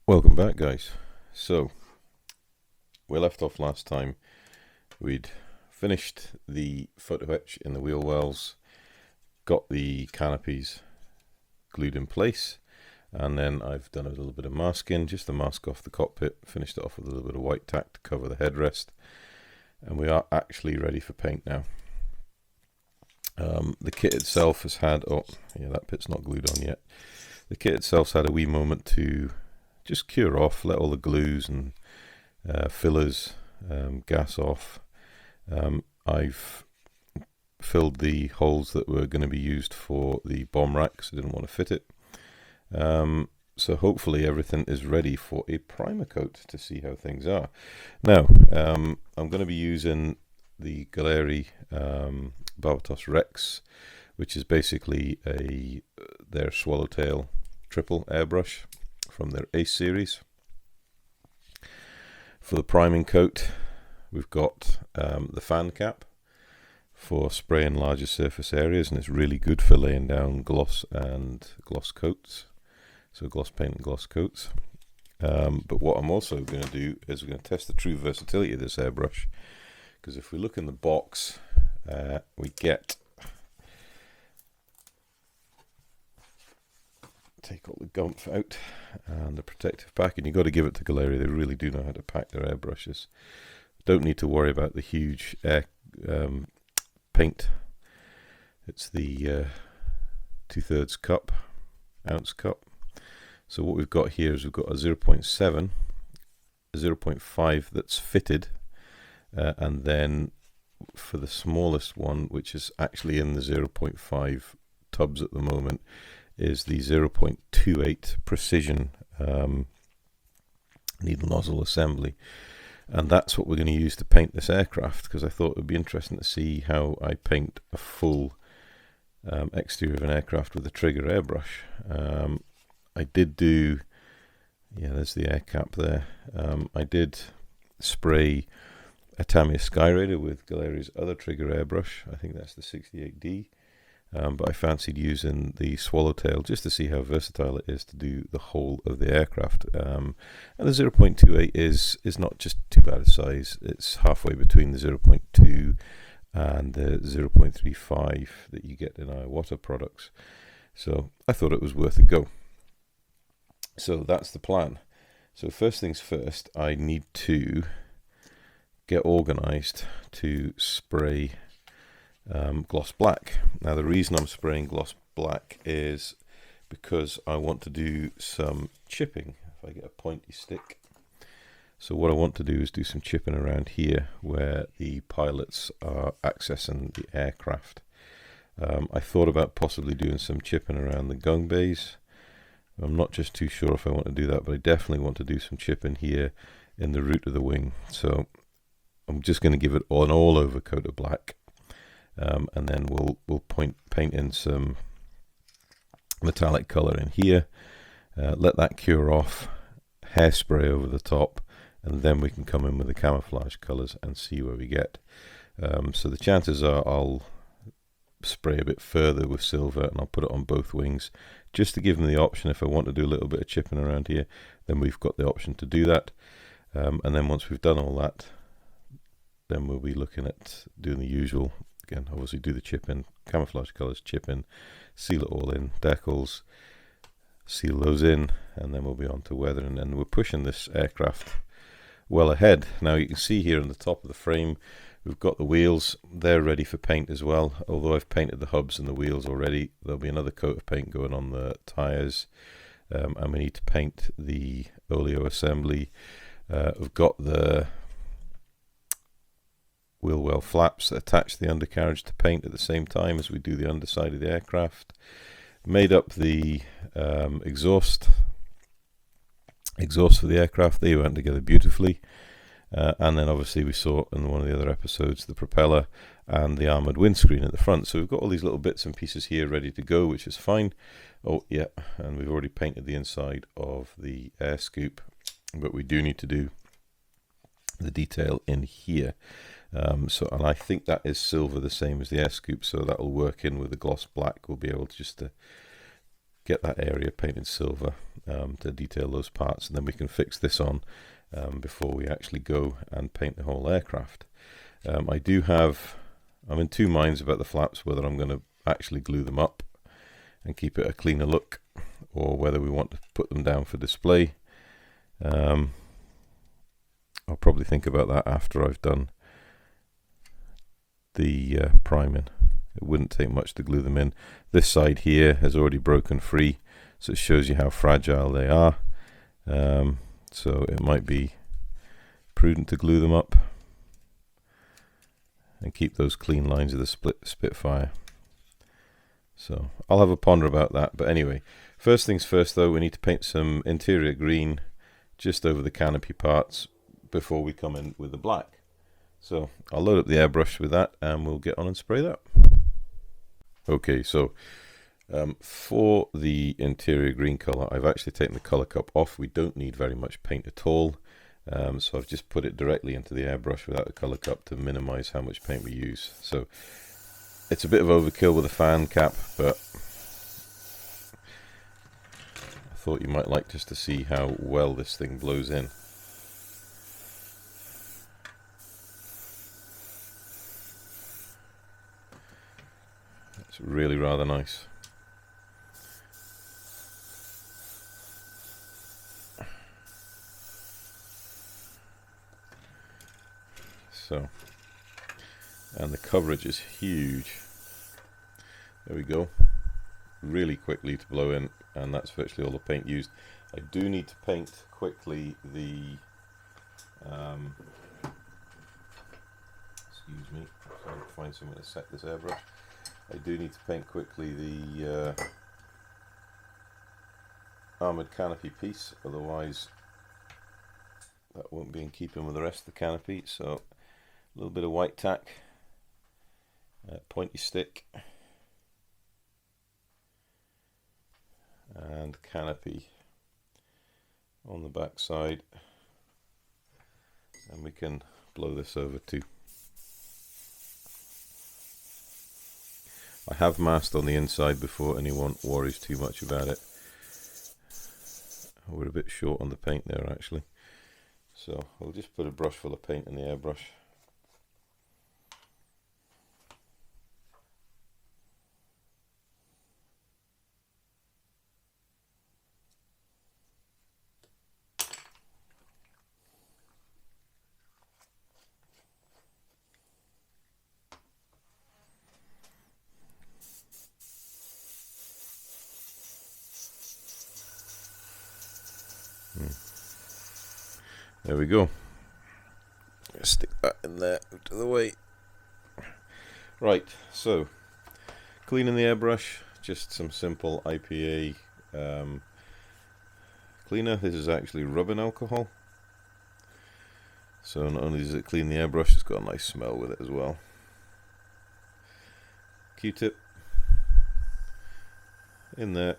Welcome back, guys. So we left off last time. We'd finished the photo etch in the wheel wells, got the canopies glued in place, and then I've done a little bit of masking, just to mask off the cockpit, finished it off with a little bit of white tack to cover the headrest, and we are actually ready for paint now. The kit itself has had, that bit's not glued on yet. The kit itself's had a wee moment to just cure off, let all the glues and fillers gas off. I've filled the holes that were going to be used for the bomb rack because I didn't want to fit it. So hopefully everything is ready for a primer coat to see how things are. Now, I'm going to be using the Gaahleri Rex, which is basically their Swallowtail triple airbrush from their Ace series. For the priming coat, we've got the fan cap for spraying larger surface areas, and it's really good for laying down gloss and gloss coats, so gloss paint and gloss coats. But what I'm also going to do is we're going to test the true versatility of this airbrush, because if we look in the box, we get, take all the gumph out and the protective pack, and you've got to give it to Gaahleri. They really do know how to pack their airbrushes. Don't need to worry about the huge air paint. It's the 2/3 ounce cup. So what we've got here is we've got a 0.7, a 0.5 that's fitted, and then for the smallest one, which is actually in the 0.5 tubs at the moment, is the 0.28 precision needle nozzle assembly, and that's what we're going to use to paint this aircraft, because I thought it would be interesting to see how I paint a full exterior of an aircraft with a trigger airbrush. I did do, there's the air cap there. I did spray a Tamiya Skyraider with Gaahlerie's other trigger airbrush. I think that's the 68D. But I fancied using the Swallowtail just to see how versatile it is to do the whole of the aircraft. And the 0.28 is not just too bad a size. It's halfway between the 0.2 and the 0.35 that you get in our water products. So I thought it was worth a go. So that's the plan. So first things first, I need to get organized to spray gloss black. Now the reason I'm spraying gloss black is because I want to do some chipping. If I get a pointy stick, so what I want to do is do some chipping around here where the pilots are accessing the aircraft. I thought about possibly doing some chipping around the gung bays. I'm not just too sure if I want to do that, but I definitely want to do some chipping here in the root of the wing. So I'm just going to give it an all over coat of black. And then we'll paint in some metallic color in here, let that cure off, hairspray over the top, and then we can come in with the camouflage colors and see where we get. So the chances are I'll spray a bit further with silver, and I'll put it on both wings just to give them the option. If I want to do a little bit of chipping around here, then we've got the option to do that. And then once we've done all that, then we'll be looking at doing the usual. Again, obviously do the chip in, camouflage colors, chip in, seal it all in, decals, seal those in, and then we'll be on to weathering. And we're pushing this aircraft well ahead. Now you can see here on the top of the frame, we've got the wheels. They're ready for paint as well. Although I've painted the hubs and the wheels already, there'll be another coat of paint going on the tires, and we need to paint the oleo assembly. We've got the wheel well flaps that attach the undercarriage to paint at the same time as we do the underside of the aircraft. Made up the exhaust for the aircraft. They went together beautifully. And then obviously we saw in one of the other episodes the propeller and the armoured windscreen at the front. So we've got all these little bits and pieces here ready to go, which is fine. Oh yeah, and we've already painted the inside of the air scoop, but we do need to do the detail in here. And I think that is silver, the same as the air scoop, so that will work in with the gloss black. We'll be able to just get that area painted silver, to detail those parts, and then we can fix this on before we actually go and paint the whole aircraft. I'm in two minds about the flaps, whether I'm going to actually glue them up and keep it a cleaner look, or whether we want to put them down for display. I'll probably think about that after I've done the priming. It wouldn't take much to glue them in. This side here has already broken free, so it shows you how fragile they are. So it might be prudent to glue them up and keep those clean lines of the Spitfire. So I'll have a ponder about that. But anyway, first things first though, we need to paint some interior green just over the canopy parts before we come in with the black. So I'll load up the airbrush with that and we'll get on and spray that. Okay, so for the interior green color, I've actually taken the color cup off. We don't need very much paint at all. So I've just put it directly into the airbrush without the color cup to minimize how much paint we use. So it's a bit of overkill with a fan cap, but I thought you might like just to see how well this thing blows in. It's really rather nice. So, and the coverage is huge. There we go. Really quickly to blow in, and that's virtually all the paint used. I do need to paint quickly the excuse me, I'm trying to find somewhere to set this airbrush. I do need to paint quickly the armoured canopy piece, otherwise that won't be in keeping with the rest of the canopy. So a little bit of white tack, pointy stick, and canopy on the back side, and we can blow this over too. I have masked on the inside before anyone worries too much about it. We're a bit short on the paint there actually, so I'll just put a brush full of paint in the airbrush. There we go. Stick that in there out of the way. Right, so cleaning the airbrush, just some simple IPA cleaner. This is actually rubbing alcohol. So not only does it clean the airbrush, it's got a nice smell with it as well. Q-tip in there.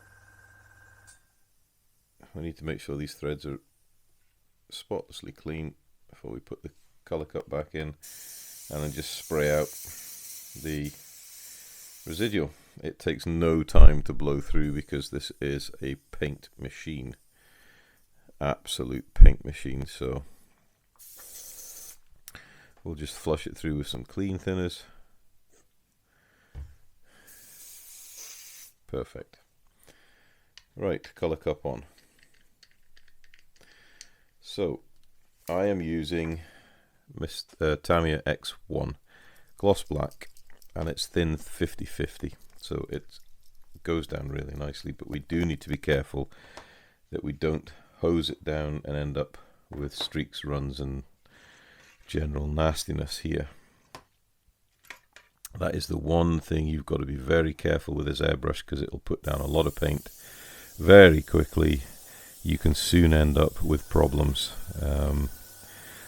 We need to make sure these threads are spotlessly clean before we put the color cup back in, and then just spray out the residual. It takes no time to blow through because this is a paint machine, absolute paint machine. So we'll just flush it through with some clean thinners. Perfect. Right, color cup on. So I am using Tamiya X1 gloss black, and it's thin 50-50, so it goes down really nicely, but we do need to be careful that we don't hose it down and end up with streaks, runs and general nastiness here. That is the one thing you've got to be very careful with this airbrush, because it will put down a lot of paint very quickly. You can soon end up with problems.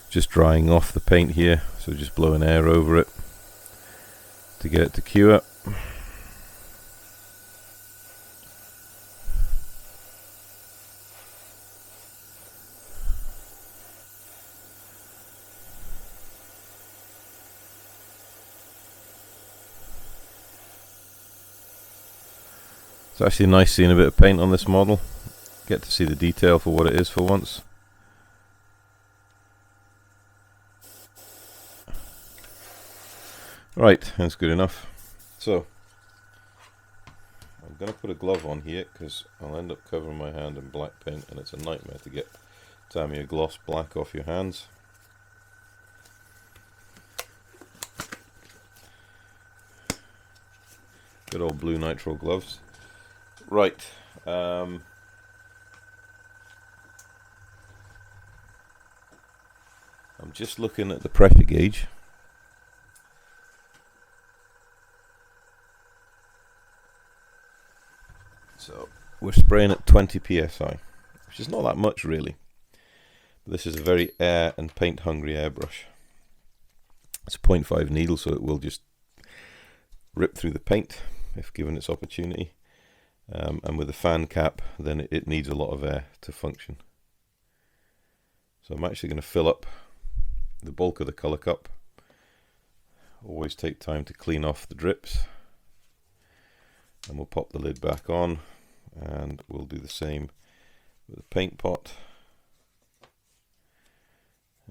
Just drying off the paint here, so just blowing air over it to get it to cure. It's actually nice seeing a bit of paint on this model. Get to see the detail for what it is for once. Right, that's good enough. So I'm going to put a glove on here because I'll end up covering my hand in black paint, and it's a nightmare to get Tamiya gloss black off your hands. Good old blue nitrile gloves. Right. I'm just looking at the pressure gauge. So we're spraying at 20 psi, which is not that much really. This is a very air and paint hungry airbrush. It's a 0.5 needle, so it will just rip through the paint if given its opportunity. And with a fan cap, then it needs a lot of air to function. So I'm actually going to fill up the bulk of the colour cup. Always take time to clean off the drips. And we'll pop the lid back on, and we'll do the same with the paint pot.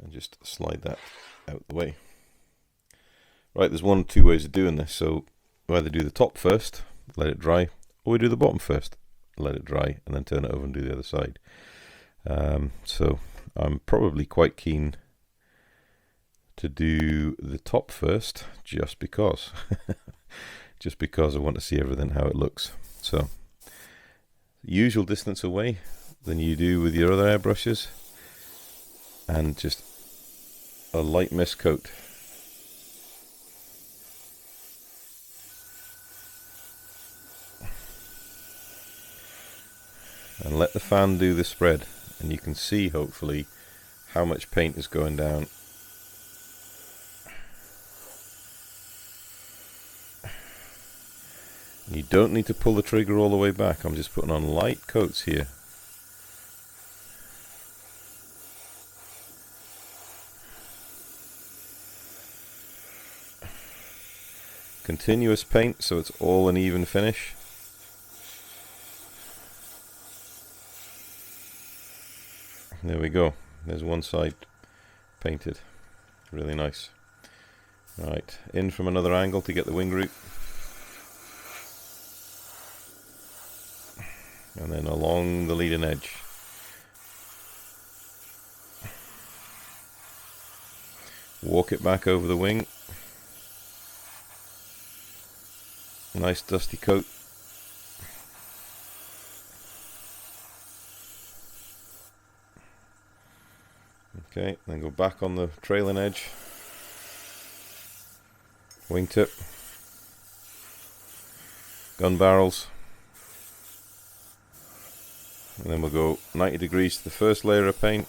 And just slide that out the way. Right, there's one or two ways of doing this. So we either do the top first, let it dry, or we do the bottom first, let it dry, and then turn it over and do the other side. So I'm probably quite keen to do the top first, just because. Just because I want to see everything how it looks. So, usual distance away than you do with your other airbrushes, and just a light mist coat. And let the fan do the spread, and you can see hopefully how much paint is going down. You don't need to pull the trigger all the way back. I'm just putting on light coats here. Continuous paint, so it's all an even finish. There we go. There's one side painted. Really nice. Right, in from another angle to get the wing root. And then along the leading edge. Walk it back over the wing. Nice dusty coat. Okay, then go back on the trailing edge. Wingtip. Gun barrels. And then we'll go 90 degrees to the first layer of paint.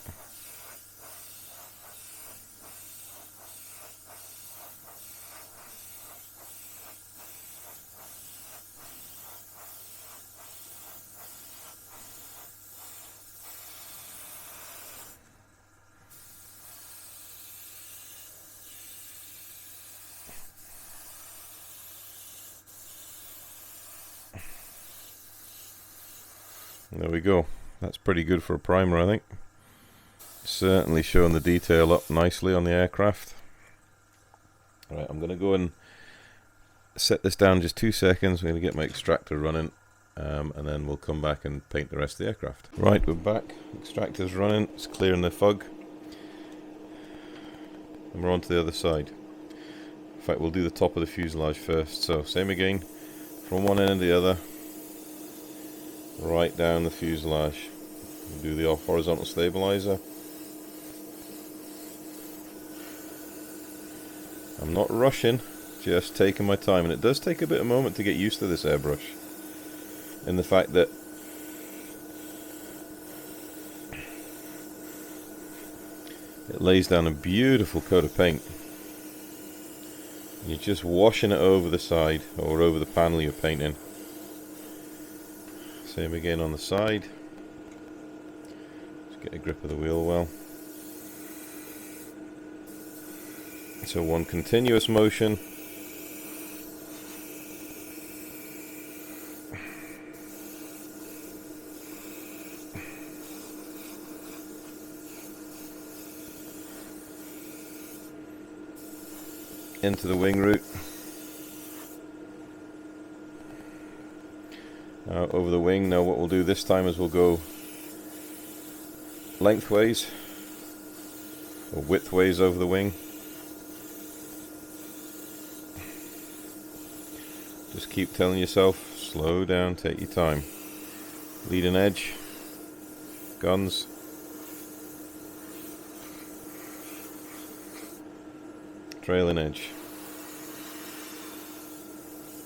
There we go. That's pretty good for a primer, I think. Certainly showing the detail up nicely on the aircraft. Right, I'm going to go and set this down just 2 seconds. I'm going to get my extractor running, and then we'll come back and paint the rest of the aircraft. Right, we're back. Extractor's running. It's clearing the fog. And we're on to the other side. In fact, we'll do the top of the fuselage first. So, same again. From one end to the other. Right down the fuselage. We'll do the horizontal stabilizer. I'm not rushing, just taking my time, and it does take a bit of a moment to get used to this airbrush, in the fact that it lays down a beautiful coat of paint. You're just washing it over the side or over the panel you're painting. Same again on the side. Just get a grip of the wheel well. So one continuous motion. into the wing root. Over the wing. Now what we'll do this time is we'll go lengthways or widthways over the wing. Just keep telling yourself, slow down, take your time. Leading edge, guns, trailing edge,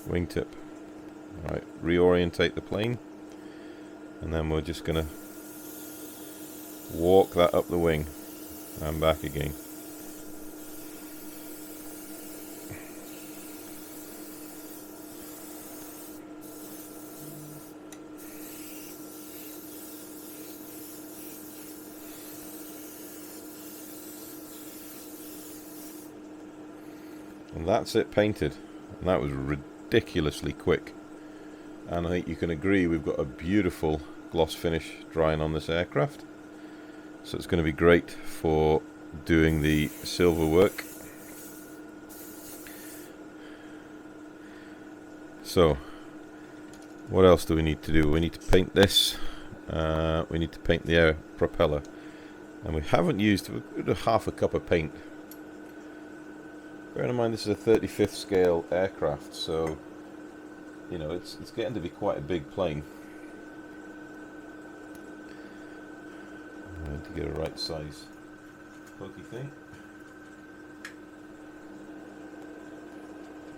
wingtip. Alright, reorientate the plane, and then we're just going to walk that up the wing and back again. And that's it painted, and that was ridiculously quick. And I think you can agree we've got a beautiful gloss finish drying on this aircraft, so it's going to be great for doing the silver work. So what else do we need to do? We need to paint this, we need to paint the air propeller, and we haven't used half a cup of paint. Bearing in mind this is a 35th scale aircraft, so you know it's getting to be quite a big plane. I need to get a right size pokey thing.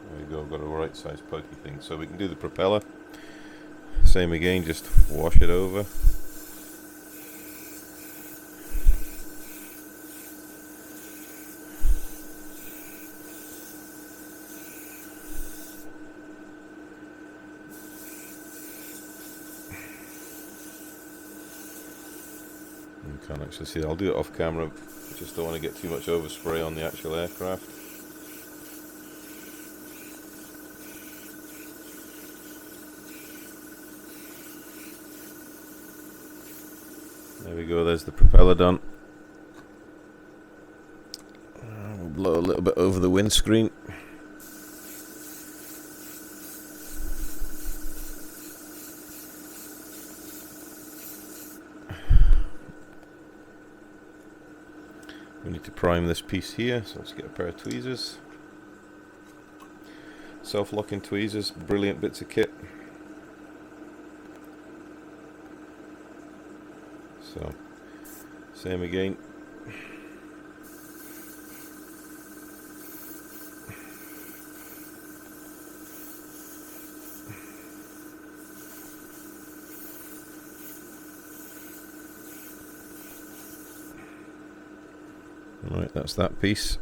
There we go, I've got a right size pokey thing. So we can do the propeller. Same again, just wash it over. You can't actually see it. I'll do it off camera. Just don't want to get too much overspray on the actual aircraft. There we go, there's the propeller done. We'll blow a little bit over the windscreen. We need to prime this piece here, so let's get a pair of tweezers. Self-locking tweezers, brilliant bits of kit. So, same again. Right, that's that piece.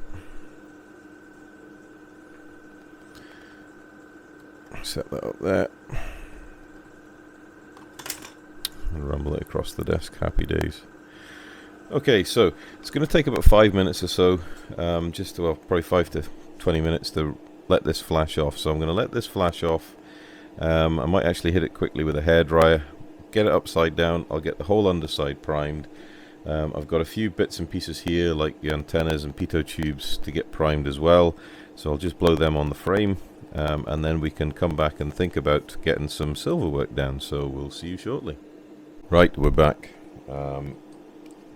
Set that up there. And rumble it across the desk. Happy days. Okay, so it's going to take about 5 minutes or so, just to, well, probably 5 to 20 minutes to let this flash off. So I'm going to let this flash off. I might actually hit it quickly with a hairdryer, get it upside down. I'll get the whole underside primed. I've got a few bits and pieces here, like the antennas and pitot tubes, to get primed as well. So I'll just blow them on the frame, and then we can come back and think about getting some silver work down. So we'll see you shortly. Right, we're back.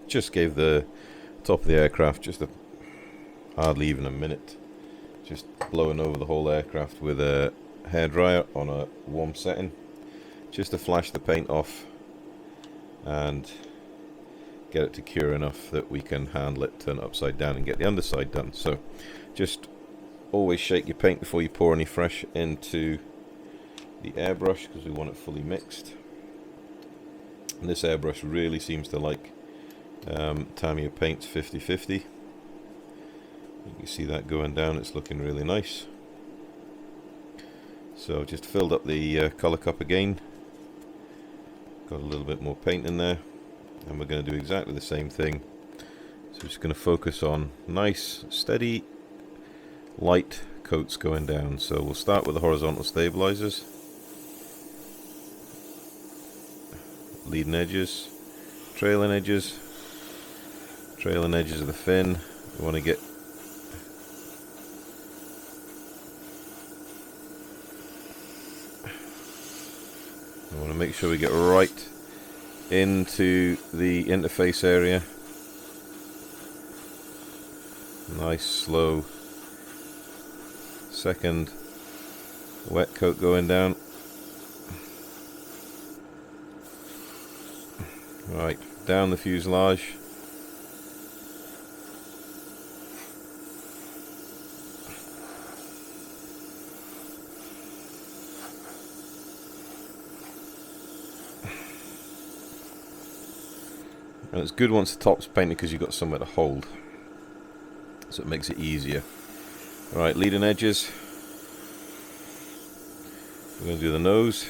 Just gave the top of the aircraft just hardly even a minute. Just blowing over the whole aircraft with a hairdryer on a warm setting, just to flash the paint off and get it to cure enough that we can handle it, turn it upside down and get the underside done. So just always shake your paint before you pour any fresh into the airbrush, because we want it fully mixed. And this airbrush really seems to like Tamiya paints 50-50. You can see that going down, it's looking really nice. So just filled up the colour cup again, got a little bit more paint in there, and we're going to do exactly the same thing. So just going to focus on nice steady light coats going down. So we'll start with the horizontal stabilizers, leading edges, trailing edges of the fin. We want to get want to make sure we get right into the interface area. Nice slow second wet coat going down. Right, down the fuselage. And it's good once the top's painted because you've got somewhere to hold, so it makes it easier. Right, leading edges. We're going to do the nose.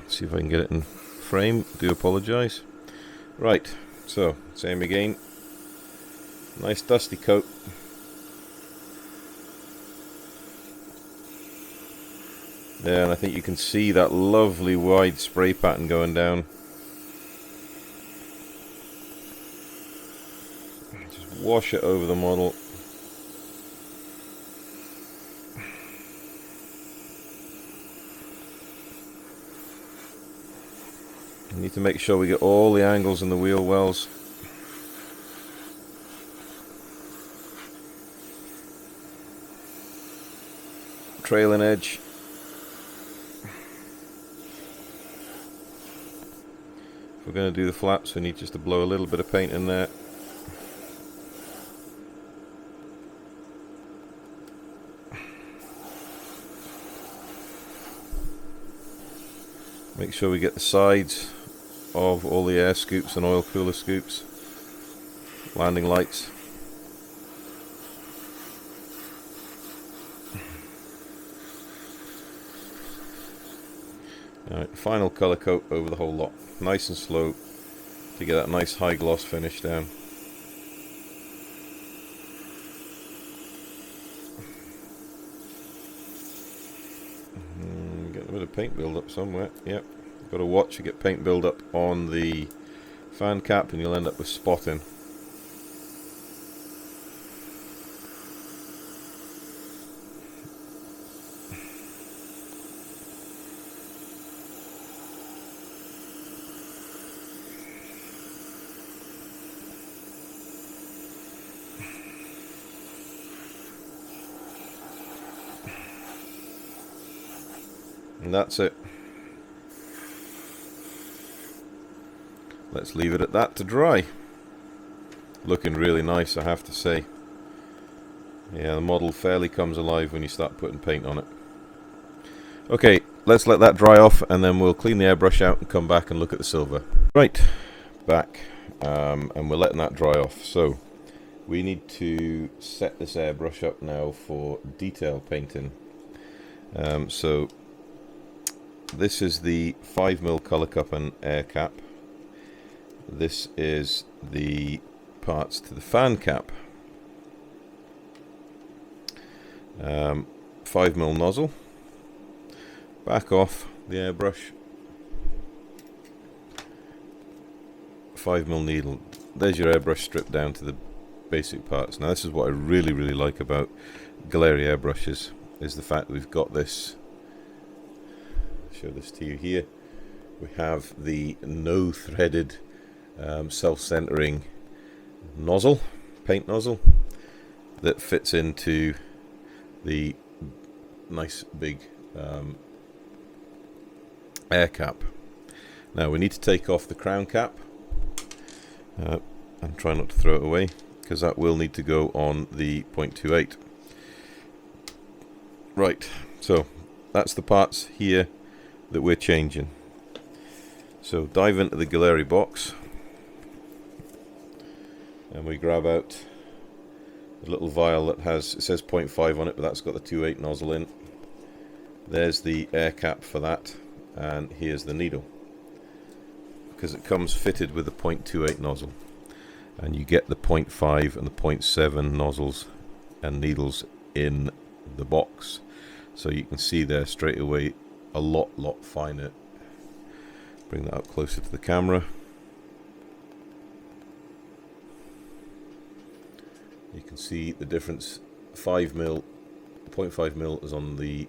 See if I can get it in frame. Do apologise. Right, so same again. Nice dusty coat. There, and I think you can see that lovely wide spray pattern going down. Just wash it over the model. We need to make sure we get all the angles in the wheel wells. Trailing edge. If we're going to do the flaps, we need just to blow a little bit of paint in there. Make sure we get the sides of all the air scoops and oil cooler scoops. Landing lights. Alright, final colour coat over the whole lot. Nice and slow to get that nice high gloss finish down. Get a bit of paint build up somewhere. Yep, got to watch you get paint build up on the fan cap and you'll end up with spotting. And that's it. Let's leave it at that to dry. Looking really nice, I have to say. Yeah, the model fairly comes alive when you start putting paint on it. Okay, let's let that dry off and then we'll clean the airbrush out and come back and look at the silver. Right, back. And we're letting that dry off. So, we need to set this airbrush up now for detail painting. So, this is the 5mm colour cup and air cap. This is the parts to the fan cap. 5mm nozzle. Back off the airbrush. 5mm needle. There's your airbrush stripped down to the basic parts. Now this is what I really like about Gaahleri airbrushes, is the fact that we've got this. Show this to you here. We have the no threaded self-centering nozzle, paint nozzle, that fits into the nice big air cap. Now we need to take off the crown cap and try not to throw it away, because that will need to go on the 0.28. Right, so that's the parts here that we're changing. So dive into the Gaahleri box and we grab out a little vial that has, it says 0.5 on it, but that's got the 2.8 nozzle in. There's the air cap for that, and here's the needle, because it comes fitted with the 0.28 nozzle, and you get the 0.5 and the 0.7 nozzles and needles in the box, so you can see there straight away a lot finer. Bring that up closer to the camera. You can see the difference. 5mm, 0.5mm is on the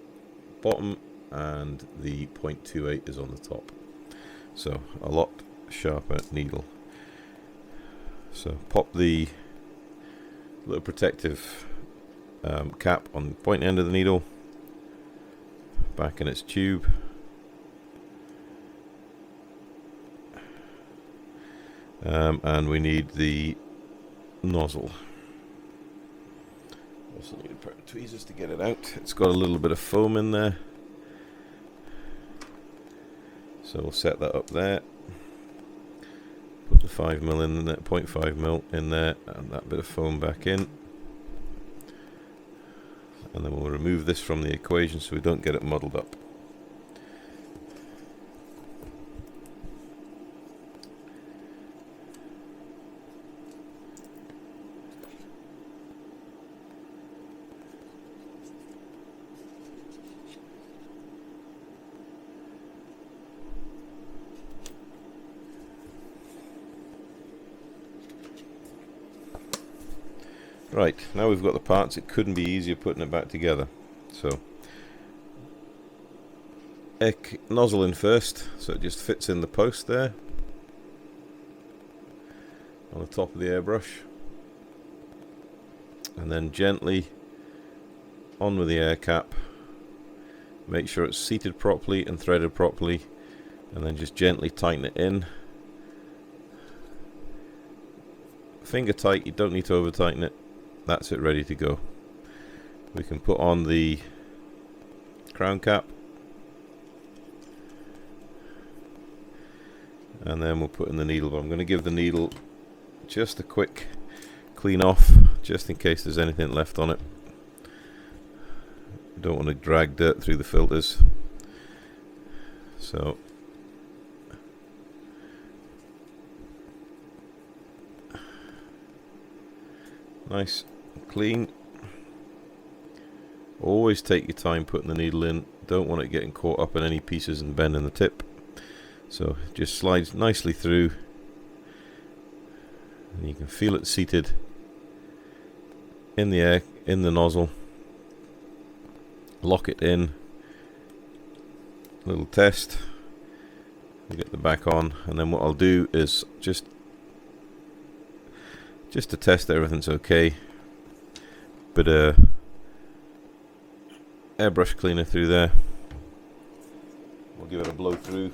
bottom and the 0.28 is on the top, so a lot sharper needle. So pop the little protective cap on the point end of the needle back in its tube, and we need the nozzle. Also need a pair of tweezers to get it out. It's got a little bit of foam in there, so we'll set that up there. Put the 5mm in there, 0.5mm in there, and that bit of foam back in. And then we'll remove this from the equation so we don't get it muddled up. Right, now we've got the parts, it couldn't be easier putting it back together. So, nozzle in first, so it just fits in the post there on the top of the airbrush, and then gently on with the air cap. Make sure it's seated properly and threaded properly, and then just gently tighten it in. Finger tight, you don't need to over tighten it. That's it, ready to go. We can put on the crown cap, and then we'll put in the needle, but I'm going to give the needle just a quick clean off just in case there's anything left on it. Don't want to drag dirt through the filters, so nice and clean. Always take your time putting the needle in, don't want it getting caught up in any pieces and bending the tip. So it just slides nicely through, and you can feel it seated in the air, in the nozzle. Lock it in, little test, get the back on, and then what I'll do is just to test that everything's okay, bit of airbrush cleaner through there. We'll give it a blow through.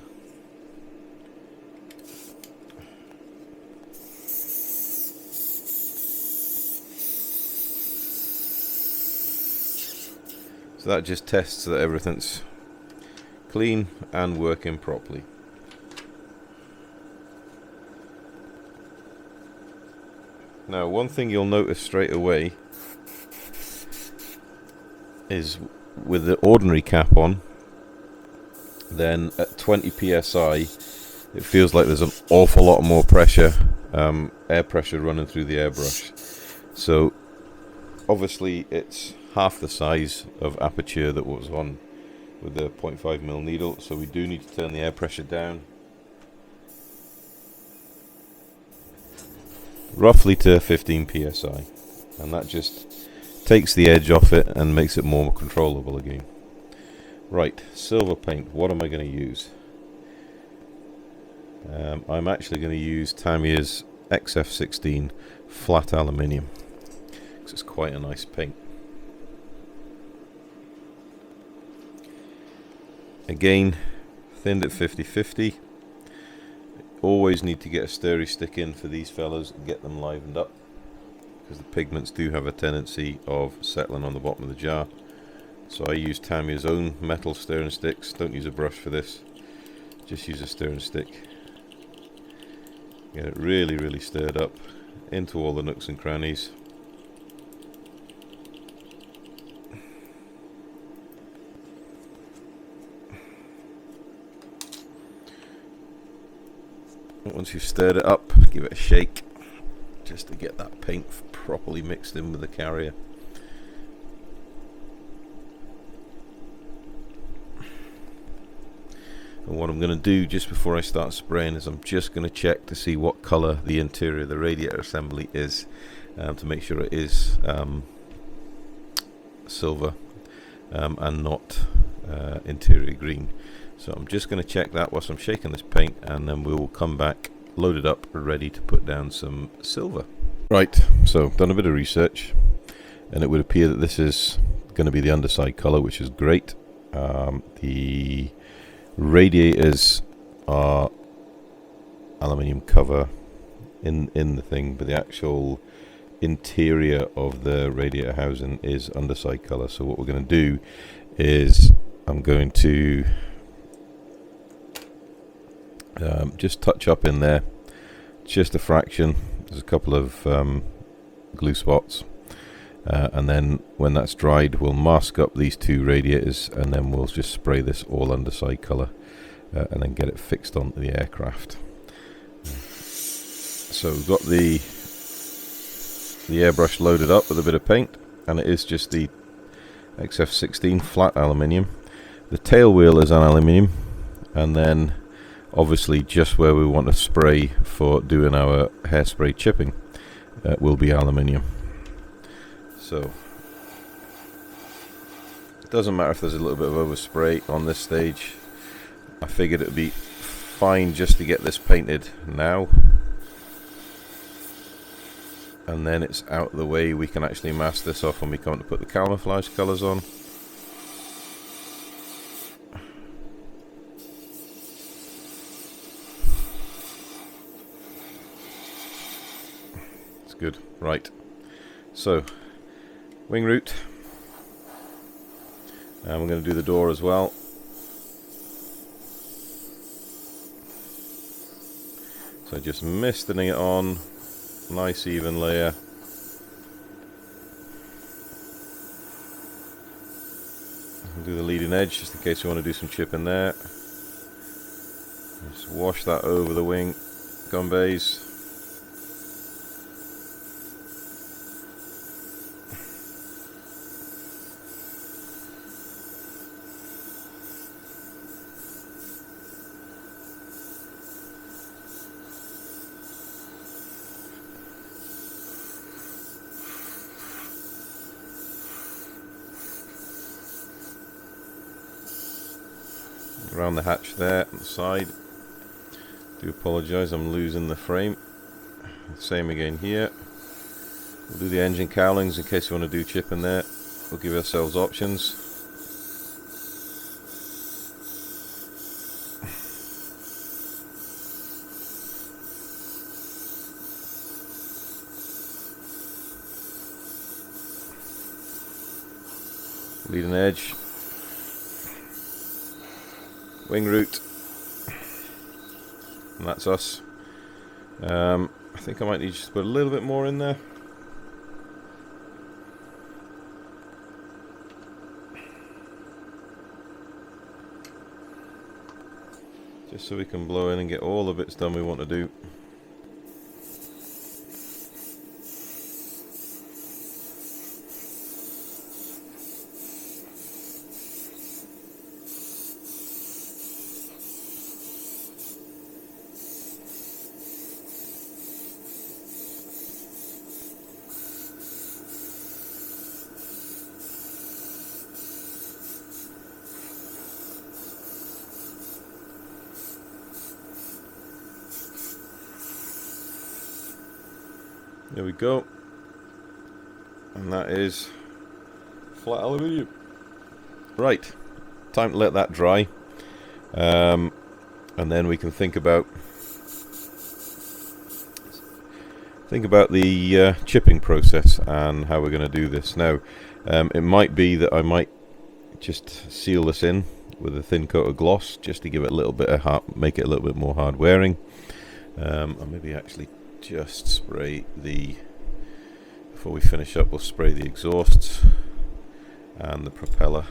So that just tests that everything's clean and working properly. Now, one thing you'll notice straight away is with the ordinary cap on, then at 20 psi it feels like there's an awful lot more pressure, air pressure running through the airbrush. So obviously it's half the size of aperture that was on with the 0.5mm needle, so we do need to turn the air pressure down roughly to 15 psi, and that just takes the edge off it and makes it more controllable again. Right, silver paint, what am I going to use? I'm actually going to use Tamier's XF16 flat aluminium, because it's quite a nice paint. Again, thinned at 50-50. Always need to get a stirry stick in for these fellas and get them livened up, because the pigments do have a tendency of settling on the bottom of the jar. So I use Tamier's own metal stirring sticks. Don't use a brush for this, just use a stirring stick. Get it really, really stirred up into all the nooks and crannies. Once you've stirred it up, give it a shake just to get that paint properly mixed in with the carrier. And what I'm going to do just before I start spraying is I'm just going to check to see what colour the interior of the radiator assembly is, to make sure it is silver and not interior green. So I'm just going to check that whilst I'm shaking this paint, and then we will come back, load it up, ready to put down some silver. Right, so done a bit of research, and it would appear that this is going to be the underside colour, which is great. The radiators are aluminium cover in the thing, but the actual interior of the radiator housing is underside colour. So what we're going to do is I'm going to just touch up in there just a fraction. There's a couple of glue spots, and then when that's dried we'll mask up these two radiators, and then we'll just spray this all underside colour and then get it fixed onto the aircraft. So we've got the airbrush loaded up with a bit of paint, and it is just the XF16 flat aluminium. The tail wheel is on aluminium, and then obviously just where we want to spray for doing our hairspray chipping will be aluminium. So it doesn't matter if there's a little bit of overspray on this stage. I figured it would be fine just to get this painted now, and then it's out of the way. We can actually mask this off when we come to put the camouflage colours on. It's good. Right, so wing root, and we're going to do the door as well. So just misting it on, nice even layer. I'll do the leading edge just in case you want to do some chipping there. Just wash that over the wing gun bays. Around the hatch there on the side. Do apologise, I'm losing the frame. Same again here. We'll do the engine cowlings in case you want to do chip in there. We'll give ourselves options. Leading edge. Wing root, and that's us. I think I might need just to put a little bit more in there. Just so we can blow in and get all the bits done we want to do. There we go, and that is flat aluminium. Right, time to let that dry, and then we can think about the chipping process and how we're going to do this. Now, it might be that I might just seal this in with a thin coat of gloss just to give it a little bit of make it a little bit more hard wearing, or maybe actually just spray before we finish up, we'll spray the exhausts and the propeller,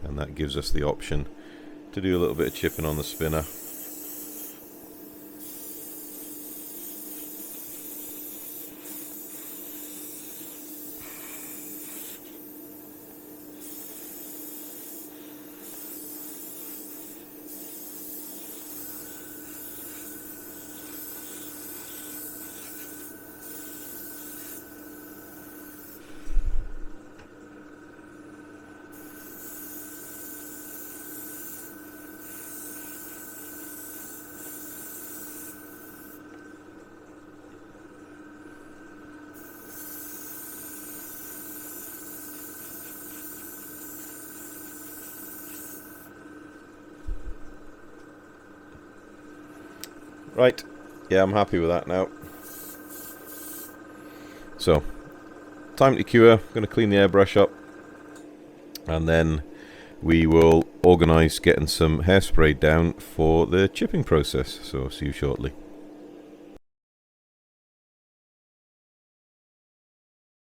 and that gives us the option to do a little bit of chipping on the spinner. Right, yeah, I'm happy with that now. So, time to cure. I'm going to clean the airbrush up, and then we will organise getting some hairspray down for the chipping process. So, see you shortly.